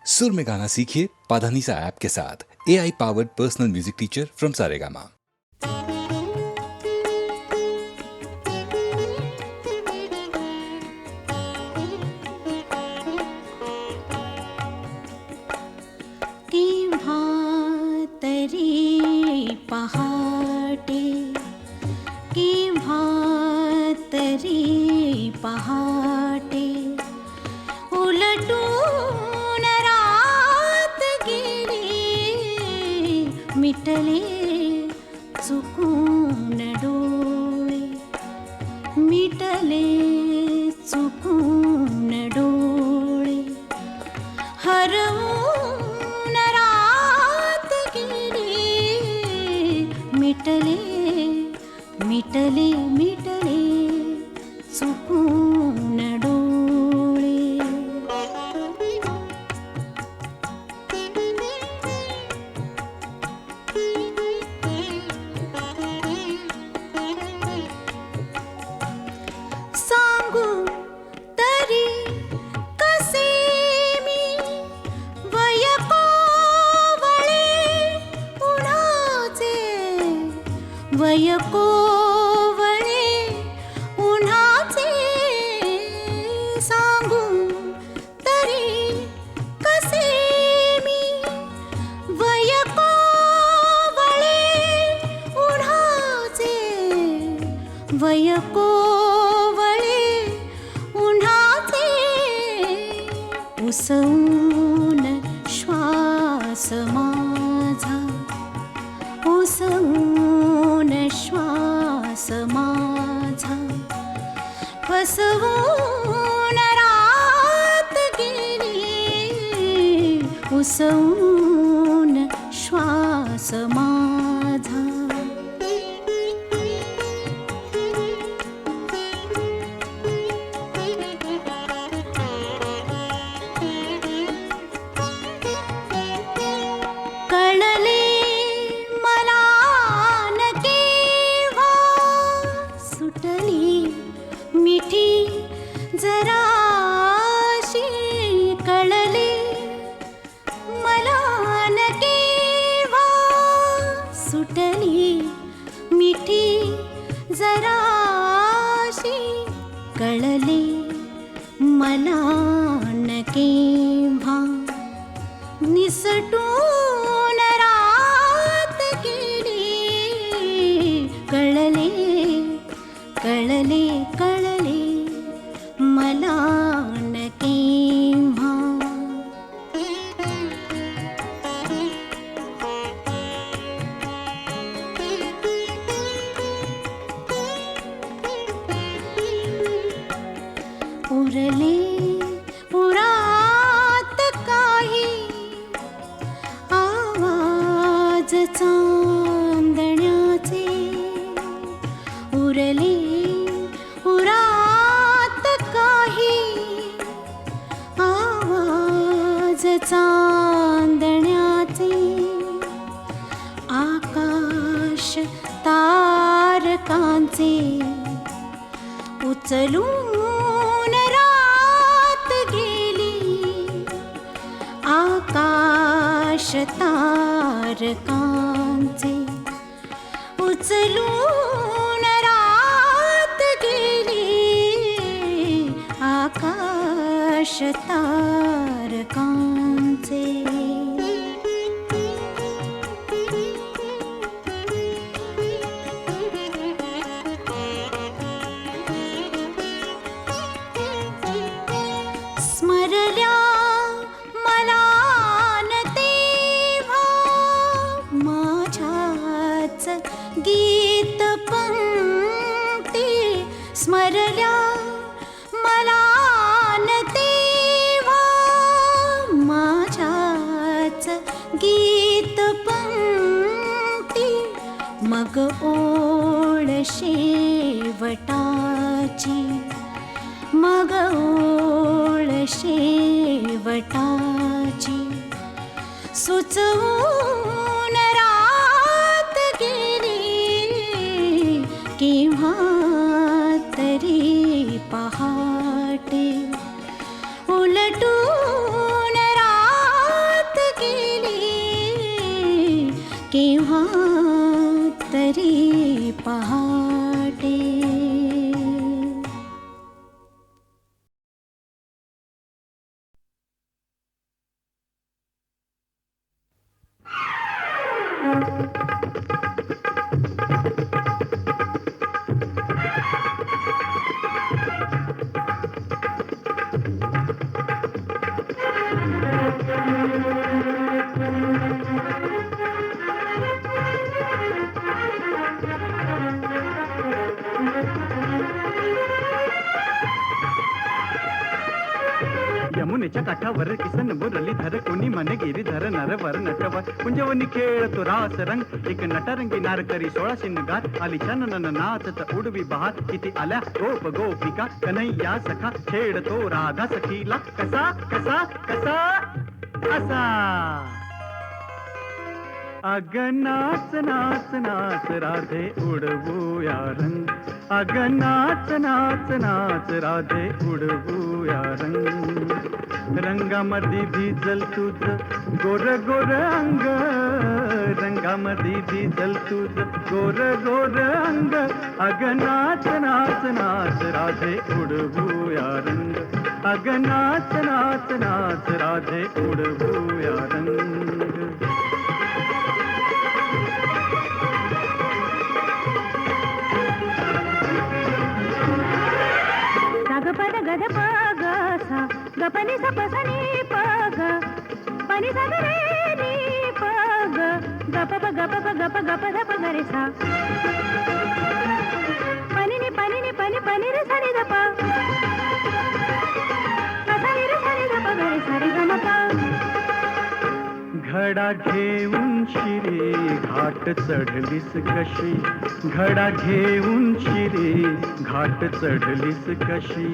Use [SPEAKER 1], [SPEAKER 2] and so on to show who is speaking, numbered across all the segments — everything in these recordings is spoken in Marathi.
[SPEAKER 1] सुर में गाना सीखिए पाधानीसा ऐप के साथ। AI powered personal music teacher from Saregama.
[SPEAKER 2] पहाटे केव्हा तरी पहाटे उलटून रात गेली मिटले चुकून डोळे मिटले चुकून डोळे हरवून रात गेली मिटले मिटले मिटले चुकून डोळे सांगू तरी कसे मी वय कोवळे उन्हाचे वय कोवळे उन्हाचे सांगू तरी कसे मी वय कोवळे उन्हाचे वय कोवळे उन्हाचे उसवून श्वास माझा उसवून श्वास माझा फसवून रात गेली उसवून श्वास माझा कळले मला न केव्हा सुटली मिठी जराशी कळले मला न केव्हा सुटली मिठी जराशी कळले मला न केव्हा निसटून रात गेली कळले कळले कळले मला न केव्हा उरले उरात काही आवाज चांदण्याचे उरले उरात काही आवाज चांदण्याचे आकाश तारकांचे उचलून रात गेली आकाश तारकांचे उचलून रात गेली आकाश तारकांचे स्मरल्या मला न तेव्हा माझ्याच गीत पंक्ती स्मरल्या मला न तेव्हा माझ्याच गीत पंक्ती मग ओळ शेवटाची मग ओळ शेवटाची सुचवून रात गेली केव्हा तरी पहाटे उलटून रात पहाटे.
[SPEAKER 3] यमुनेच्या काठावर किसन मुरलीधर कोणी मन गिरीधर नरवर नटवर कुंजवनी खेळतो रास रंग एक नटरंगी नारकरी 16 शिंगार आली चनन नाचत उडवी बहार किती आल्या गोप गोपिका कन्हैया सखा छेडतो राधा सखीला कसा कसा कसा असा. अग नाच नाच नाच राधे उडवूया रंग अग नाच नाच नाच राधे उडवूया रंग. रंगामध्ये भिजल तुझ गोर गोर अंग रंगामध्ये भिजल तुझ गोर गोर अंग अग नाच नाच नाच राधे उडवूया रंग अग नाच नाच नाच राधे उडवूया रंग.
[SPEAKER 2] पद गद पग सा गपनी सा पसनी पग पनी सा रे नी पग गप प गप प गप गप ध प गरे सा पनी नी पनी रे सा रे द प सा रे सा रे द प गरे सा रे ग म प.
[SPEAKER 3] घडा घेऊन शिरे घाट चढलीस कशी घडा घेऊन शिरे घाट चढलीस कशी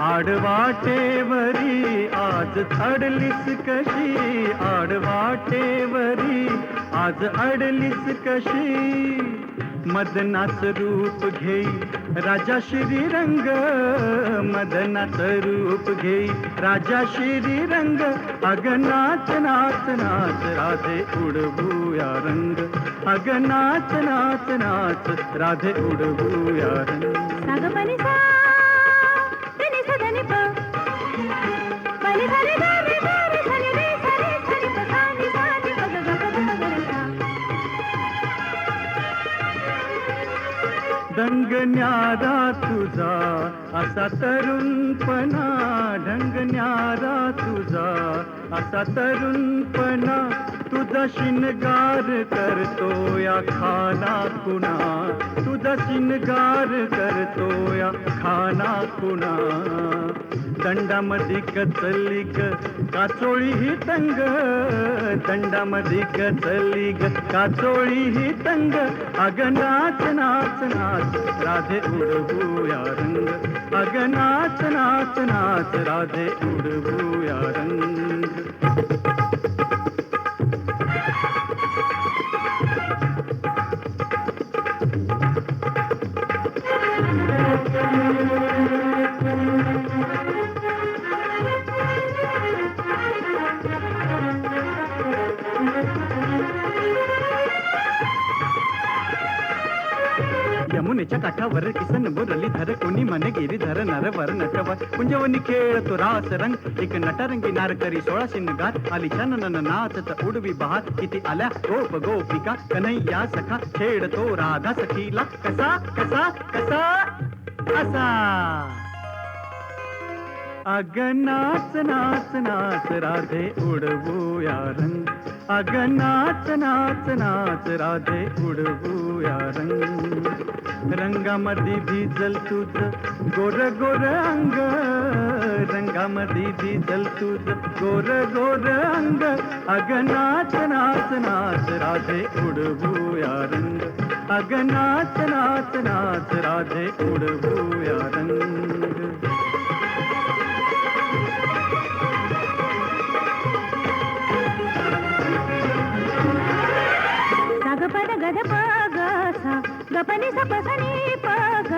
[SPEAKER 3] आडवाटेवरी आज अडलीस कशी आडवाटेवरी आज अडलीस कशी. मदनाच रूप घेई राजा श्रीरंग मदनाच रूप घेई राजा श्रीरंग अग नाच नाच नाच राधे उडवूया रंग अग नाच नाच नाच राधे उडवूया रंग.
[SPEAKER 2] साग पनी सा रे सा ध नि प पनी सा रे ग रे ग रे सा रे सा रे प सा नि सा नि प ग ग प ग रे सा.
[SPEAKER 3] ढंग न्यारा तुझा असा तरुणपणा ढंग न्यारा तुझा असा तरुणपणा तुझा शिनगार करतो या खाना कुणा तुझा शिनगार करतो या खाना कुणा. दंडामध्ये कचली ग काचोळी ही तंग दंडामध्ये कचली ग काचोळी ही तंग अग नाच नाच नाच राधे उडवूया रंग अग नाच नाच नाच राधे उडवूया रंग. यमुनेच्या काठावर किसन मुरलीधर कोणी मन गिरीधर नरवर नटवर कुंजवनी खेळतो रास रंग एक नटरंगी नारकरी 16 शिंगार आली चनन नाचत उडवी बहार किती आल्या गोप गोपिका कन्हैया सखा छेडतो राधा सखीला कसा कसा कसा असा. अग नाच नाच नाच राधे उडवूया रंग अग नाच नाच नाच राधे उडवूया रंग. रंगामध्ये भिजल तुझ गोर गोर अंग रंगामध्ये भिजल तुझ गोर गोर अंग अग नाच नाच नाच राधे उडवूया रंग अग नाच नाच नाच राधे उडवूया रंग.
[SPEAKER 2] पद गद पग सा गपनी सा पसनी पग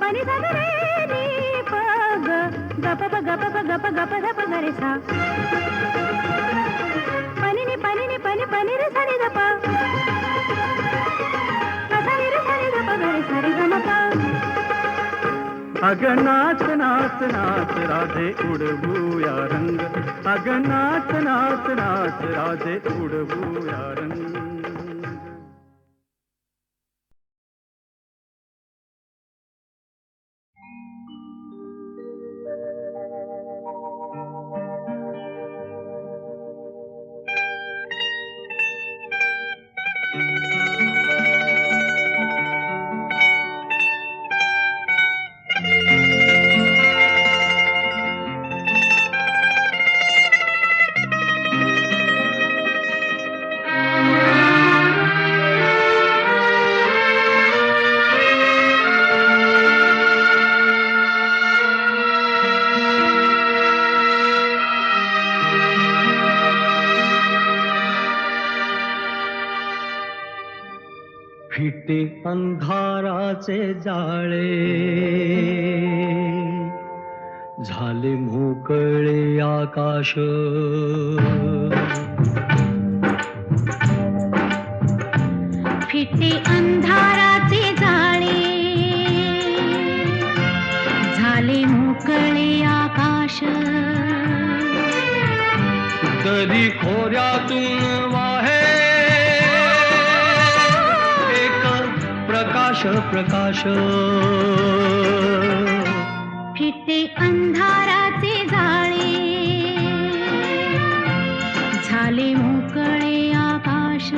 [SPEAKER 2] पनी सा रे नी पग गप प गप ध प गरे सा पनी नी पनी रे सा रे द प सा रे सा रे द प
[SPEAKER 3] अग नाच नाच नाच राधे उडवूया रंग, अग नाच नाच नाच राधे उडवूया रंग.
[SPEAKER 4] फिटे अंधाराचे जाळे, झाले मोकळे आकाश.
[SPEAKER 2] फिटे अंधाराचे जाळे, झाले मोकळे आकाश.
[SPEAKER 4] दरी खोऱ्यातून वाहे प्रकाश प्रकाश.
[SPEAKER 2] फिटे अंधाराचे जाळे, झाले मोकळे आकाश.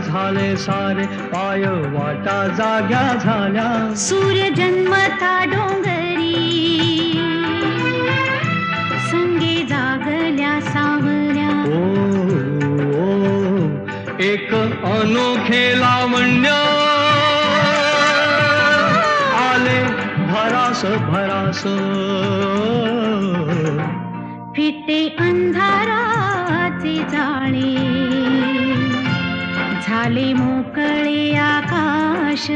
[SPEAKER 4] झाले सारे पाय वाटा जाग्या झाल्या.
[SPEAKER 2] सूर्य जन्मता डोंगरी, संगे जागल्या सावल्या.
[SPEAKER 4] एक अनोखे लावण्य आले भरास भरास.
[SPEAKER 2] फिटे अंधाराचे जाळे, झाले मोकळे आकाश.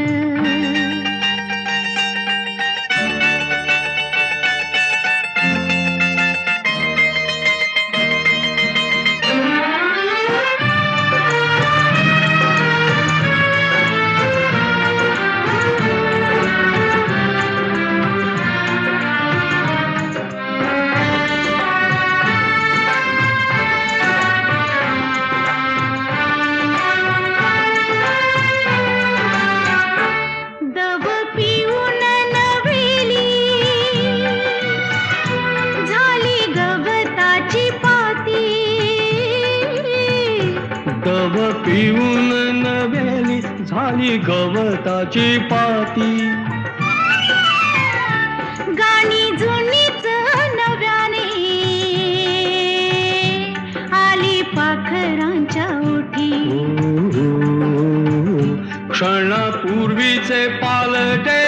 [SPEAKER 4] पिऊन नव्याली झाली गवताची पाती.
[SPEAKER 2] गाणी जुनीच नव्याने आली पाखरांच्या ओठी.
[SPEAKER 4] क्षणापूर्वीचे पालटे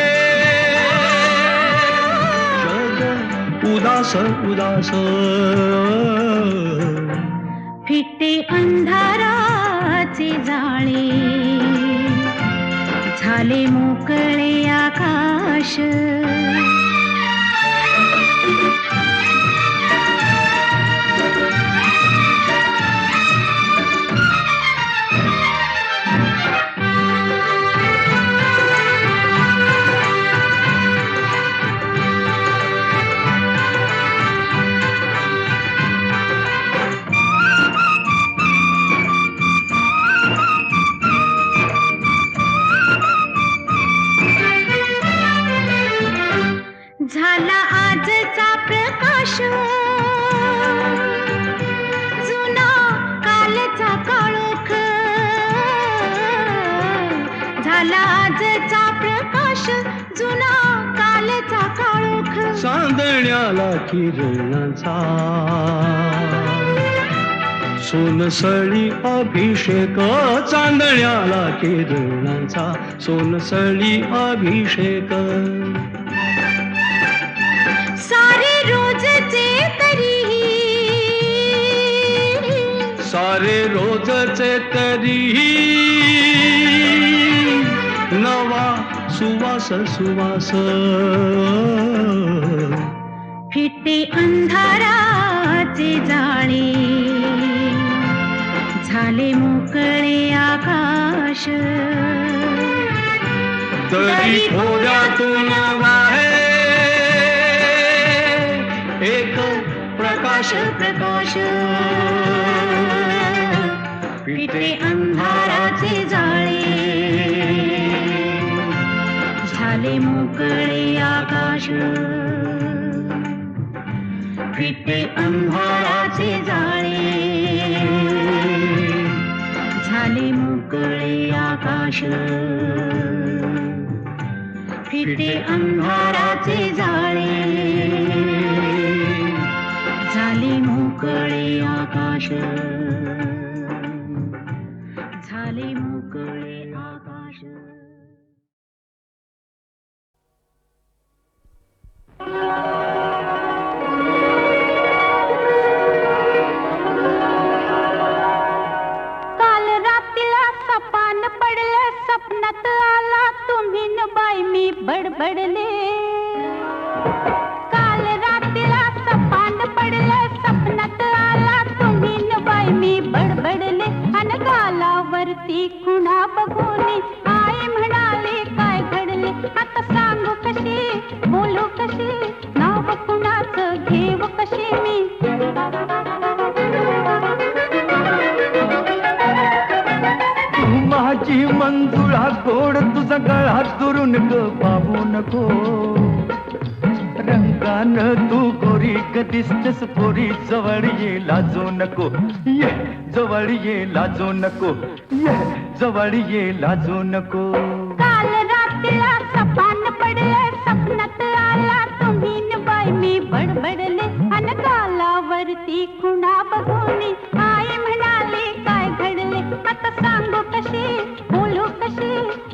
[SPEAKER 4] जग उदास उदास.
[SPEAKER 2] फिटे अंधाराचे जाळे, झाले मोकळे आकाश. झाला आजचा प्रकाश, जुना कालचा काळोख. झाला आजचा प्रकाश, जुना कालचा काळोख.
[SPEAKER 4] चांदण्याला किरणाचा सोनसळी अभिषेक चांदण्याला किरणाचा सोनसळी अभिषेक
[SPEAKER 2] सारे रोजचे तरी
[SPEAKER 4] सारे रोजचे तरी नवा सुवास सुवास
[SPEAKER 2] फिटे अंधाराचे जाळे झाले मोकळे आकाश
[SPEAKER 4] तरी थोड्यातून वाहे एक प्रकाश प्रकाश
[SPEAKER 2] फिटे अंधाराचे जाळे झाले मोकळे आकाश फिटे अंधाराचे जाळे झाले मोकळे आकाश फिटे अंधाराचे जाळे झाले मोकळे आकाश झाले मोकळे आकाश काल रात्रीला सपान पडलं स्वप्नात आला तुम्ही न बाई मी बडबडले काल रात्रीला सपान पडलं स्वप्नात आला तुम्ही न बाई मी बडबडले अन गालावरती खुणा बघून आई म्हणाले काय घडले आता सांगू कशी बोलू कशी नाव कुणाचं घेऊ कशी मी
[SPEAKER 3] माझी मंजुळा गोड तुझा गळा दुरून ग पाहू नको रंगानं तू गोरी ग दिसतेस पोरी जवळ ये लाजू नको ये जवळ ये लाजू नको ये जवळ ये लाजू नको
[SPEAKER 2] काल रात्रीला सपान पडलं स्वप्नात आला तुम्ही न बाई मी बडबडले अन गालावरती खुणा बघून आई म्हणाले काय घडले आता सांगू कशी बोलू कशी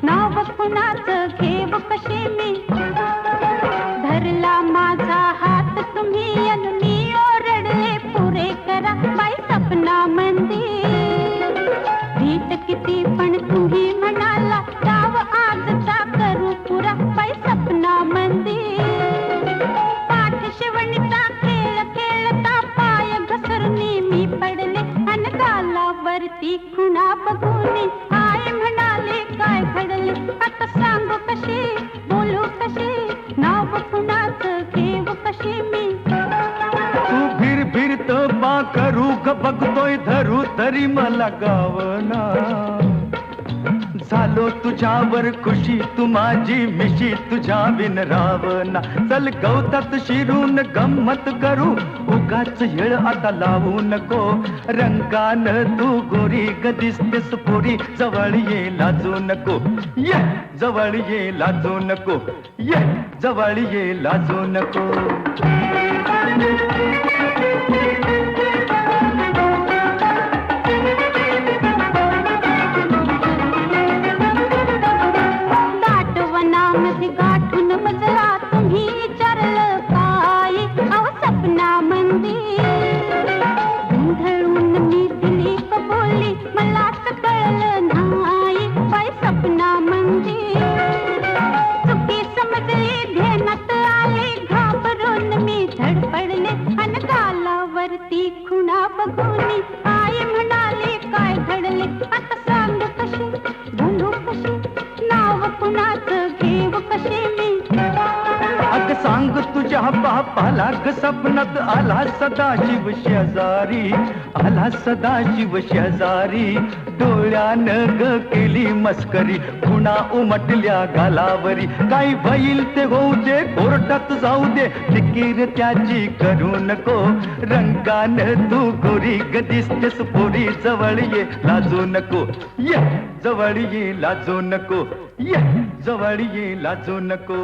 [SPEAKER 2] नाव कुणाचं घेऊ कशी मी धरला माझा हात तुम्ही अन मी ओरडले पुरे करा बाई सपना मंदिर भीत किती पण तुम्ही म्हणाला डाव आजचा करू पुरा बाई सपना मंदिर पाठ शिवणीचा खेळ खेळता पाय घसरणी मी पडले अन गालावरती खुणा बघून आई म्हणाले काय घडले आता सांगू कशी बोलू कशी नाव कुणाचं घेऊ कशी मी
[SPEAKER 3] तू फिर फिरत बा करू ग बघतोय धरू तरी मला गावना झालो तुझ्यावर खुशी तू माझी मिशी तुझ्या बिन रावना चल गवतात शिरून गंमत करू उगाच येळ आता लावू नको रंगान तू गोरी ग दिसतेस पोरी जवळ ये लाजू नको ये जवळ ये लाजू नको ये जवळ ये लाजू नको
[SPEAKER 2] दाटवनामध्ये गाठून मजला तुम्ही विचारलं काय अहो सपना मंदिर गोंधळून मी दिली कबोली मलाच कळलं नाही बाई सपना मंदिर चुकी समजली ध्यानात आले घाबरून मी धडपडले अन गालावरती खुणा बघून आई म्हणाले काय घडले आता सांग कशी बोलू कशी नाव कुणाचं घेऊ कशी मी
[SPEAKER 3] अग सांग तुझ्या बापाला ग सपनात आला सदाशिव शेजारी आला सदाशिव शेजारी डोळ्यानं ग केली मस्करी खुणा उमटल्या गालावरी काही भईल ते होऊ दे कोर्टात जाऊ दे फिकीर त्याची करू नको रंगानं तू गोरी ग दिसतेस पोरी जवळ ये लाजू नको ये जवळ ये लाजू नको ये जवळ ये लाजू नको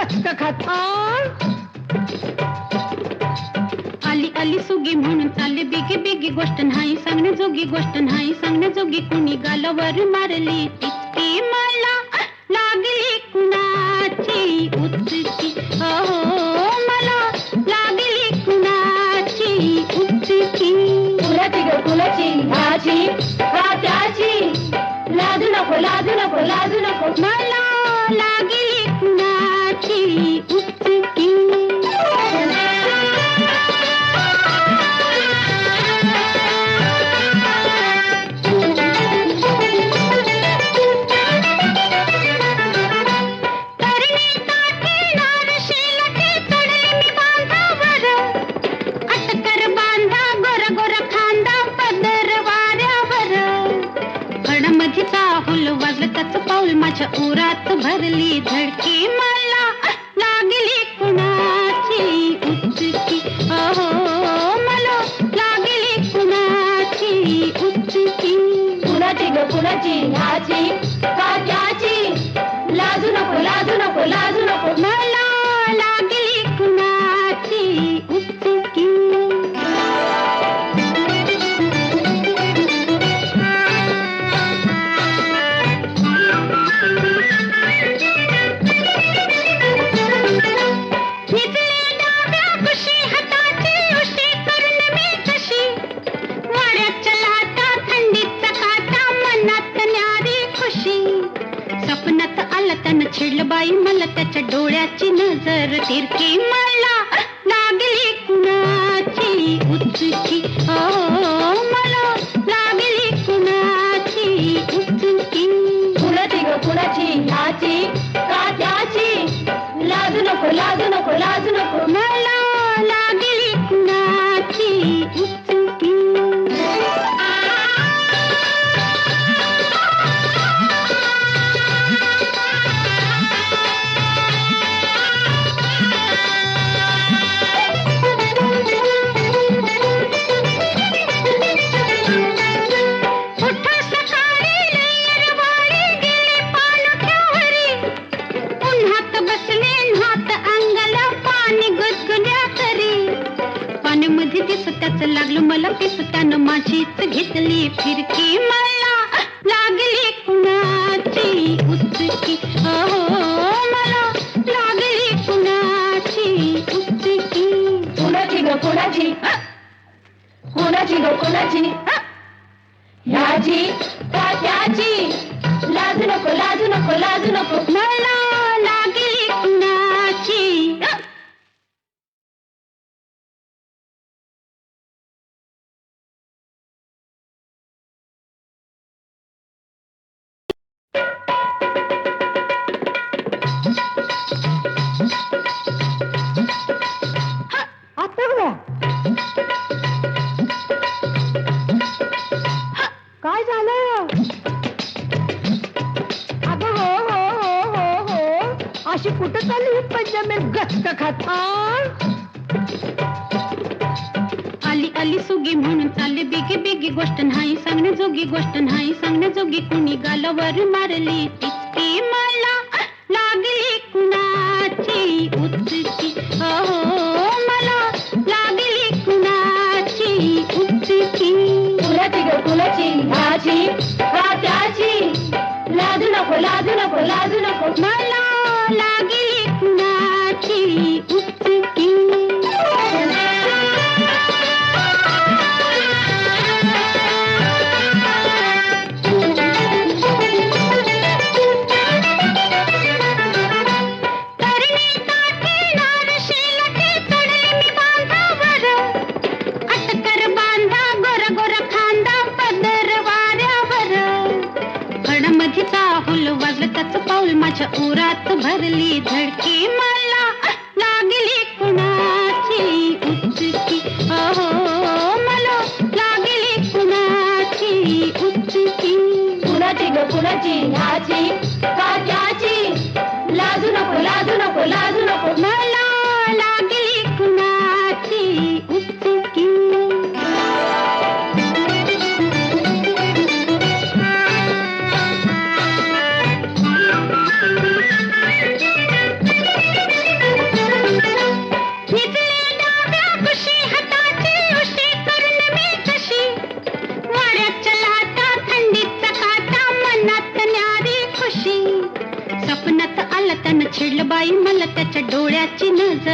[SPEAKER 5] गचक खाता
[SPEAKER 2] आली आली सुगी म्हणून चालली बिगी बिगी गोष्ट नाही सांगणे जोगी गोष्ट नाही सांगणे जोगी कुणी गालावर मारली तितकी मला लागली कुणाची उचकी हो मला लागली कुणाची उचकी
[SPEAKER 5] कुणाची ग कुणाची ह्याची का त्याची लाजू नको लाजू नको लाजू नको
[SPEAKER 2] मला लागली कुणाची उचकी पाऊल माझ्या उरात भरली धडकी मला लागली कुणाची उचकी हो मला लागली कुणाची उचकी
[SPEAKER 5] कुणाची ग कुणाची ह्याची का त्याची लाजू नको लाजू नको लाजू नको
[SPEAKER 2] मला लागली कुणाची उचकी छेडलं बाई मला त्याच्या डोळ्याची नजर तिरकी मला लागली कुणाची उचकी हो मला लागली कुणाची उचकी
[SPEAKER 5] कुणाची ग कुणाची ह्याची का त्याची लाजू नको लाजू नको लाजू नको
[SPEAKER 2] मला लागली कुणाची उचकी लागलं मला पिस त्यानं माझीच घेतली फिरकी मला लागली कुणाची उचकी हो मला लागली कुणाची उचकी
[SPEAKER 5] कुणाची ग कुणाची कुणाची ग कुणाची ह्याची का त्याची लाजू नको लाजू नको लाजू नको
[SPEAKER 2] मला लागली कुणाची
[SPEAKER 5] काय झालं अगं हो हो हो हो हो अशी कुठं चालली ही पंजाबी गचक खाता
[SPEAKER 2] आली आली सुगी म्हणून चालली बिगी बिगी गोष्ट नाही सांगणे जोगी गोष्ट नाही सांगणे जोगी कुणी गालावर मारली तितकी मला लागली कुणाची उचकी हो मला लागली कुणाची उचकी
[SPEAKER 5] कुणाची ग कुणाची ह्याची का त्याची लाजू नको लाजू नको लाजू नको
[SPEAKER 2] मला लागली कुणाची उचकी पाऊल माझ्या उरात भरली धडकी मला लागली कुणाची उचकी हो मला लागली कुणाची उचकी
[SPEAKER 5] कुणाची ग कुणाची ह्याची का त्याची लाजू नको लाजू नको लाजू नको
[SPEAKER 2] मला लागली कुणाची उचकी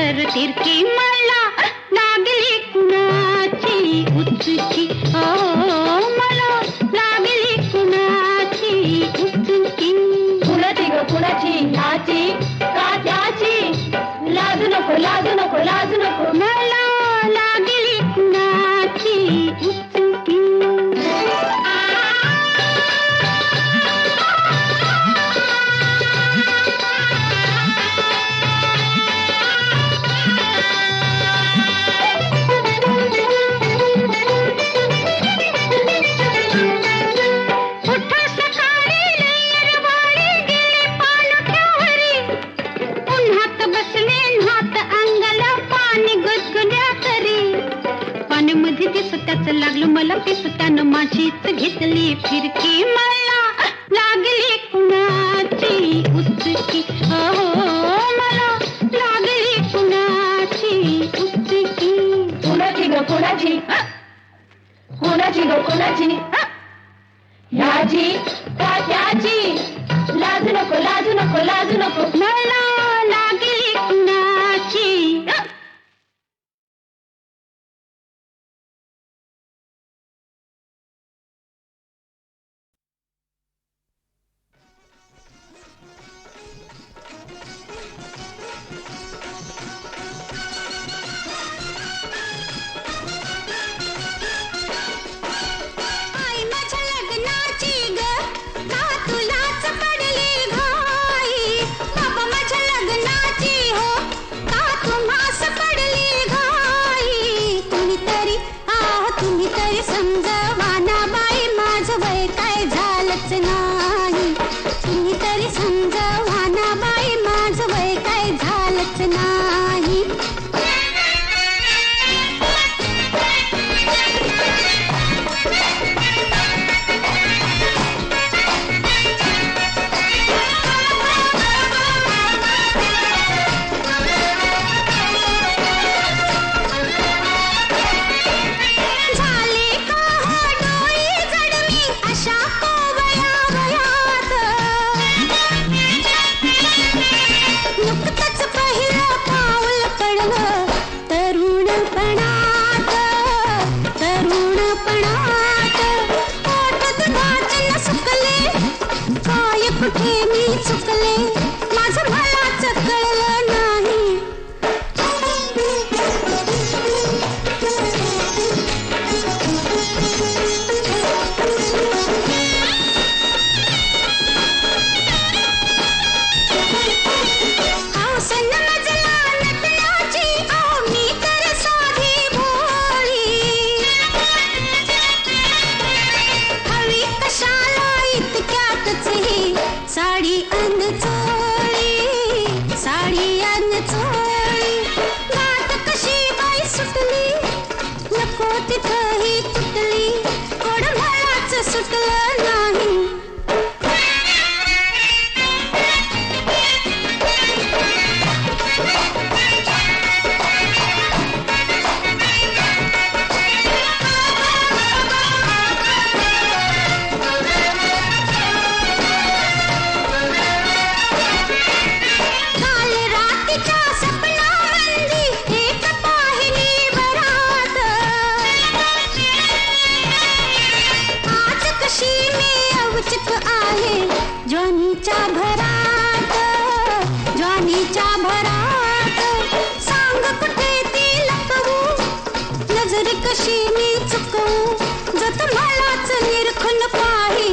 [SPEAKER 2] नजर तिरकी मला लागली कुणाची उचकी मला लागली कुणाची उचकी
[SPEAKER 5] कुणाची ग कुणाची ह्याची का त्याची लाजू नको लाजू नको लाजू नको
[SPEAKER 2] मला लागली कुणाची उचकी लागलं मला पिस त्यानं माझीच घेतली फिरकी मला लागली कुणाची उचकी मला लागली कुणाची उचकी
[SPEAKER 5] कुणाची ग कुणाची कुणाची ग कुणाची ह्याची का त्याची लाजू नको लाजू नको लाजू नको
[SPEAKER 2] मला लागली कुणाची समजवाना बाई माझं वय काय झालंच नाही तुम्ही तरी समजवाना बाई माझं वय काय झालंच नाही कुठे मी चुकले माझं मलाच कळलं नाही हौसन मजला नटण्याची मी तर साधी भोळी हवी कशाला इतक्यातच ही साडी अन चोळी साडी अन चोळी गाठ कशी बाई सुटली नको तिथं ही तुटली कोड मलाच सुटलं नाही ज्वानीच्या भरात सांग कुठे ती लपवू नजर कशी मी चुकवू जत मलाच निरखून पाही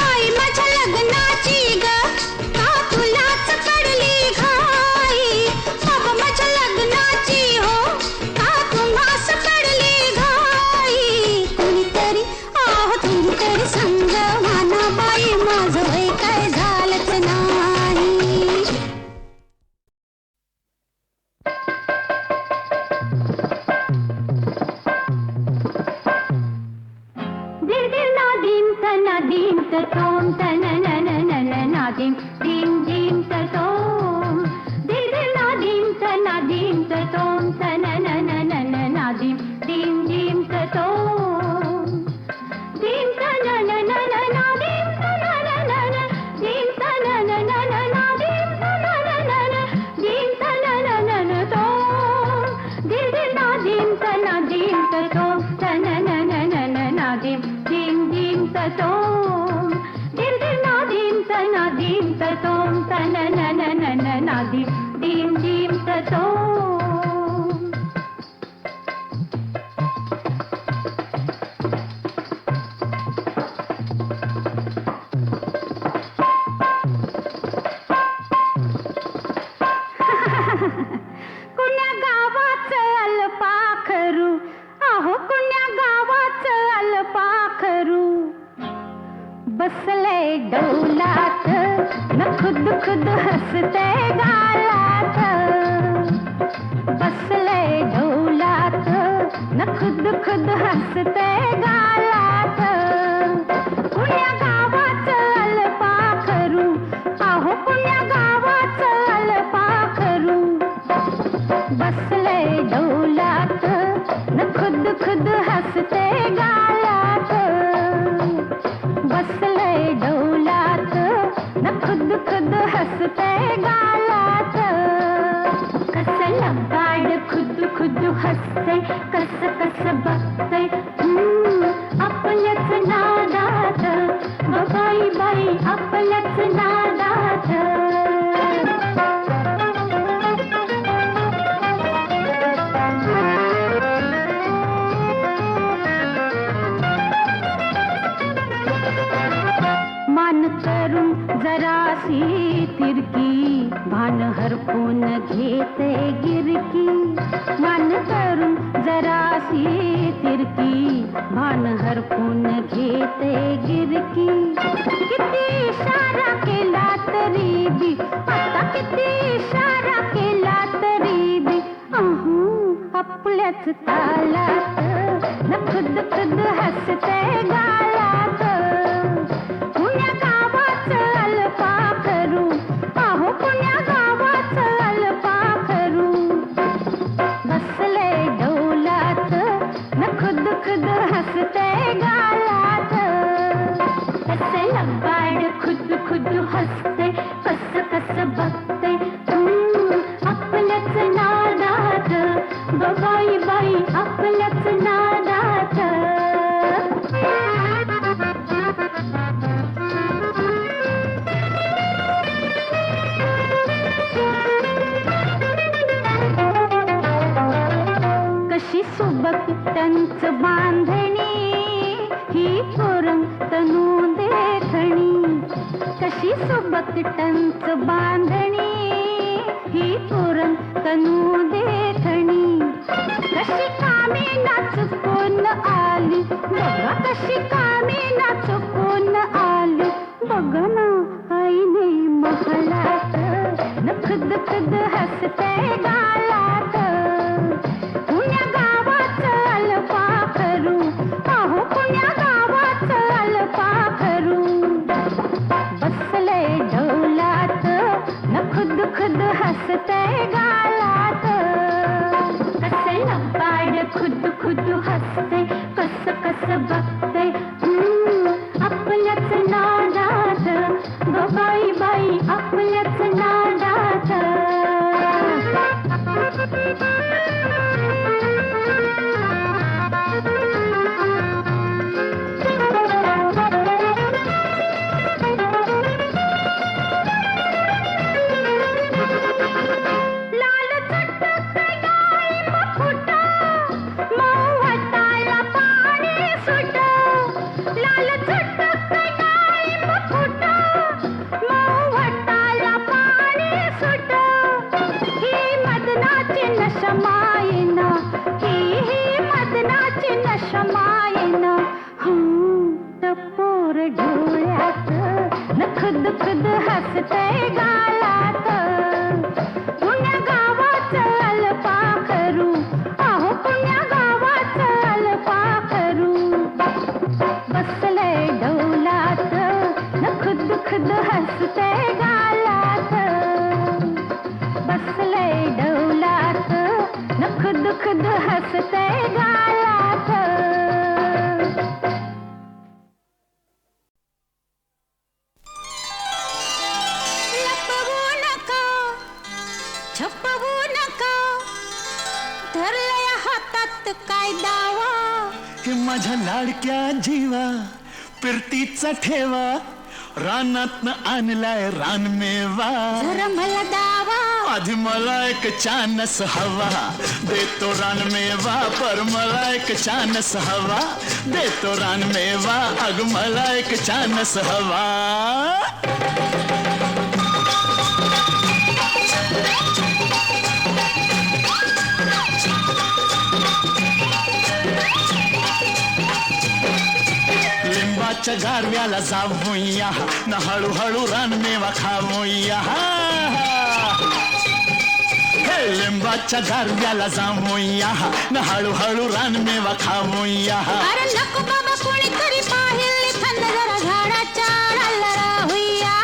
[SPEAKER 2] आई माझ्या लग्नाची ग का तुलाच पडली घाई बाबा माझ्या लग्नाची हो का तुम्हास पडली घाई कोणीतरी कोणीतरी समजवाना बाई माझं वय काय झालंच नाही नादीम तोम तन नन नन नादीम दीम दीम तोम दिल नादीम तोम तन नन नन नादीम दीम दीम तोम दीम तन नन नन नादीम तन नन दीम तन नन नादीम तन नन दीम तन नन अल्पाखरू अहो कुण्या गावाचं अल्पाखरू बसले डौलात न खुद खुद हसते गालात बसले डौलात न खुद खुद हसते गालात कुण्या गावाचं अल्पाखरू अहो कुण्या गावाचं अल्पाखरू बसले डौलात न खुद खुद हसते गालात बसले डौलात न खुद खुद हसते गालात कसं लबाड खुद खुद हसते कसं कसं बघते आपल्याच नादात बाई बाई आपल्याच नादात मान करून जरासी तिरकी भान हरपून घेते गिरकी मान करून जरासी तिरकी भान हरपून घेते गिरकी किती इशारा केला तरी बी आता किती इशारा केला तरी बी आपल्याच तालात न खुद खुद हसते गालात पुण्या गावाचं अल्पाखरू अहो पुण्या गावाचं अल्पाखरू बसले डौलात न खुद खुद हसते गालात कसे लबाड खुद खुद हसते कसं कसं बघते आपल्याच नादात बाई बाई आपल्याच नादात कशी सुबक टंच बांधणी ही पुरं तनू देखणी कशी सुबक टंच बांधणी ही पुरं तनू देखणी कशी कामी नाचून आली बघा कशी कामी नाचून आली बघ ना आईने महलात न खुद खुद हसते गालात पुण्या गावाचं अल्पाखरू अहो पुण्या गावाचं अल्पाखरू बसले डौलात न खुद खुद हसते गालात कसे लबाड खुद खुद हसते कसं कसं बघते आपल्याच नादात बाई बाई आपल्याच नादात लाल चटक डाळिंब फुटं, मऊ वाटायला पाणी सुटं. लाल चटक डाळिंब फुटं, मऊ वाटायला पाणी सुटं. ही मदनाची नशमायना, ही मदनाची नशमायना. टपोर डोळ्यात न खुद खुद हसते गालात. पुण्या गावाचं अल्पाखरू, अहो पुण्या गावाचं अल्पाखरू. बसले डौलात न खुद खुद हसते गालात. बसले डौलात न खुद खुद हसते गालात. लपवू नका, छपवू नका, धरलंय हातात काय दावा.
[SPEAKER 3] हे माझ्या लाडक्या जीवा, फिरतीचा ठेवा, रानातनं आणलाय रानमेवा.
[SPEAKER 2] जरा मला दावा,
[SPEAKER 3] आधी मला एक चानस हवा, देतो रानमेवा. पर मला एक चानस हवा, देतो रानमेवा. अग मला एक चानस हवा.
[SPEAKER 6] लिंबाच्या गारव्याला जाऊया न हळूहळू रानमेवा खाऊया हे लिंबाच्या गारव्याला जाऊया न हळूहळू रानमेवा खाऊया
[SPEAKER 2] अरे नको बाबा कोणीतरी पाहिली थंड जरा झाडाच्या आडाला राहूया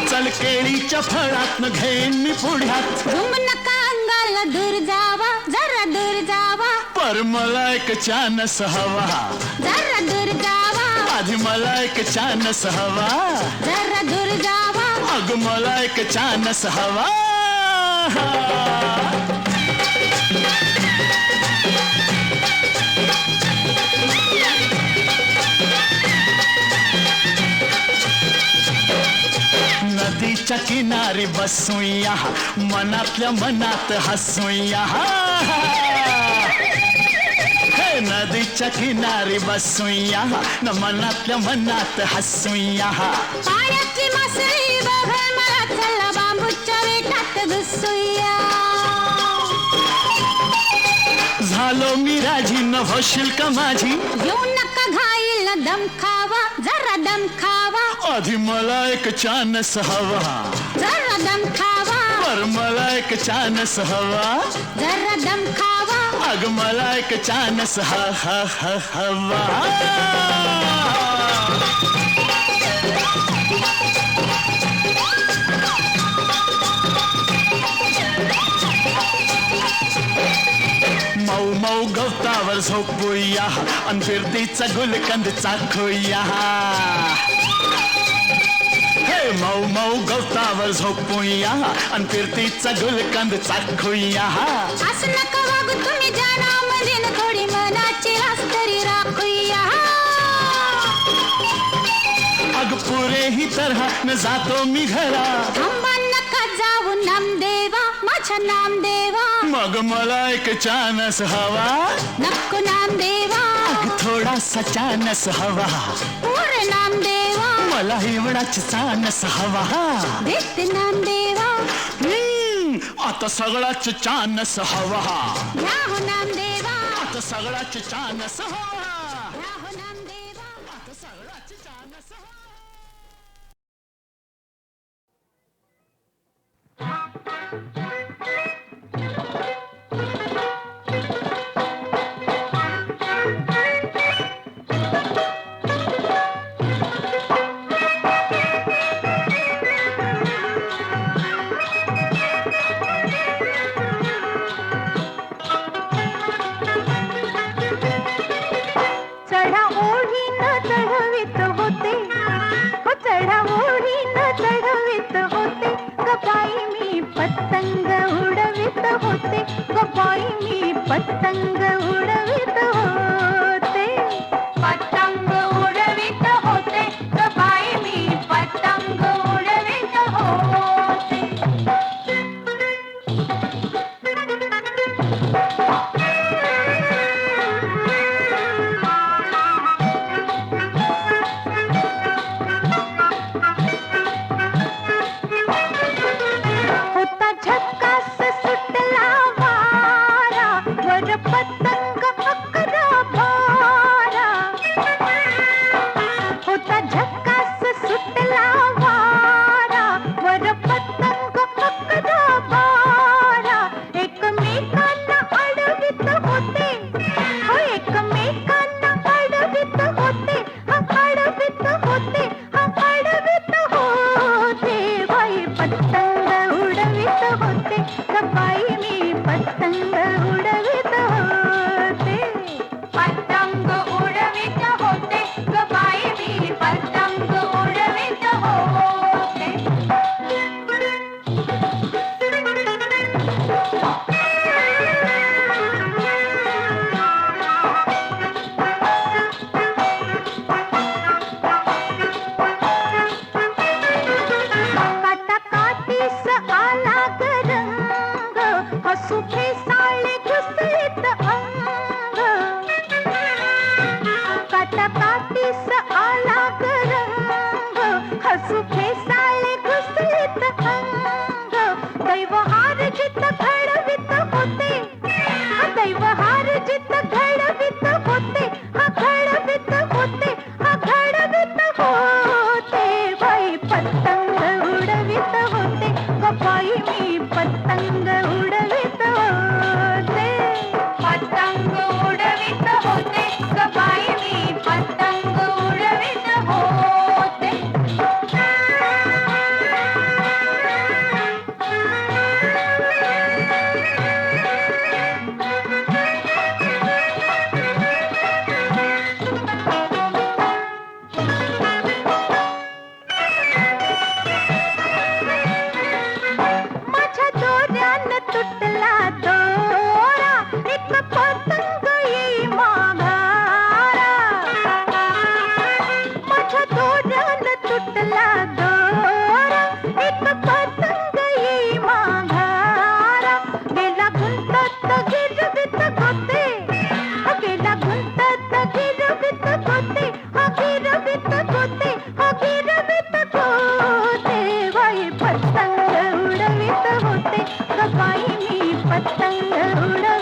[SPEAKER 6] चल केळीच्या फळातनं घेईन मी पुढ्यात
[SPEAKER 2] झुम नका अंगाला दूर जावा जरा दूर जावा
[SPEAKER 6] पर मला एक चानस हवा
[SPEAKER 2] जरा दूर जावा
[SPEAKER 6] आधी मला एक चानस हवा
[SPEAKER 2] जरा दूर जावा
[SPEAKER 6] अग मला एक चानस हवा नदीच्या किनारी बसूया मनातल्या मनात हसूया हे नदीच्या किनारी बसूया न मनातल्या मनात हसूया
[SPEAKER 2] पाण्याची मासळी बघा मला चला बांबूच्या वेटात घुसूया
[SPEAKER 6] झालो मी राजी न होशील का माझी
[SPEAKER 2] येऊ नका घाईला दम खावा जरा दम खावा
[SPEAKER 6] आधी मला एक चानस हवा
[SPEAKER 2] जरा दम खावा
[SPEAKER 6] पर मला एक चानस हवा
[SPEAKER 2] जरा दम खावा
[SPEAKER 6] अग मला एक चानस हवा मऊ मऊ गवतावर झोपूया अन फिरतीचा गुलकंद चाखूया हे मऊ मऊ गवतावर झोपूया अन फिरतीचा गुलकंद चाखूया
[SPEAKER 2] असं नका वागू तुम्ही जाण्यामध्ये न थोडी मनाची रास तरी राखूया
[SPEAKER 6] अग पुरे ही तरह न जातो मी घरा
[SPEAKER 2] थांबा नका जाऊ नामदेवा माझ्या नामदेवा
[SPEAKER 6] मग मला एक चानस हवा
[SPEAKER 2] नको नामदेवा
[SPEAKER 6] अग थोडासा चानस हवा
[SPEAKER 2] पुरे नामदेवा
[SPEAKER 6] मला एवढाच चानस हवा
[SPEAKER 2] देते नामदेवा
[SPEAKER 6] आता सगळाच चानस हवा
[SPEAKER 2] घ्या हो नामदेवा
[SPEAKER 6] आता सगळाच चानस हवा
[SPEAKER 2] घ्या हो नामदेवा
[SPEAKER 6] आता सगळाच चानस हवा
[SPEAKER 2] चढा ओढीन चढवित होते हो चढा ओढीन चढवित होते गपाई मी पतंग उडवित होते गपाई मी पतंग उडवित होते पतंग उडवित होते गपाई मी पतंग उडवित होते होता झक्कास सुटला वारा वर पतंग अकरा बारा होता झक्कास सुटला वारा वर पतंग अकरा बारा एकमेकांना अडवित होते हो एकमेकांना अडवित होते हा अडवित होते हा अडवित होते बाई पतंग उडवित होते गपाई मी पतंग उडवित होते पतंग उडवित होते गपाई मी पतंग उडवित होते काटा काटीस आला ग रंग हसू फेसाळे घुसळीत अंग काटा काटीस आला ग रंग हसू फेसाळे घुसळीत अंग दैव हार जित घडवित होते हा दैव हार जित घडवित होते हा घडवित पतंग उडवित होते. पतंग उडवित होते ग बाई मी पतंग उडवित होते. माझ्या दोऱ्यानं तुटला दोरा एक पतंग येई माघारा. माझ्या दोऱ्यानं तुटला दोरा एक पतंग येई माघारा. गेला गुंतत गिरवीत गोते, गेला गुंतत गिरवीत गोते, गिरवीत गोते, गिरवीत गोते. बाई पतंग उडवीत होते ग बाई मी पतंग उडवित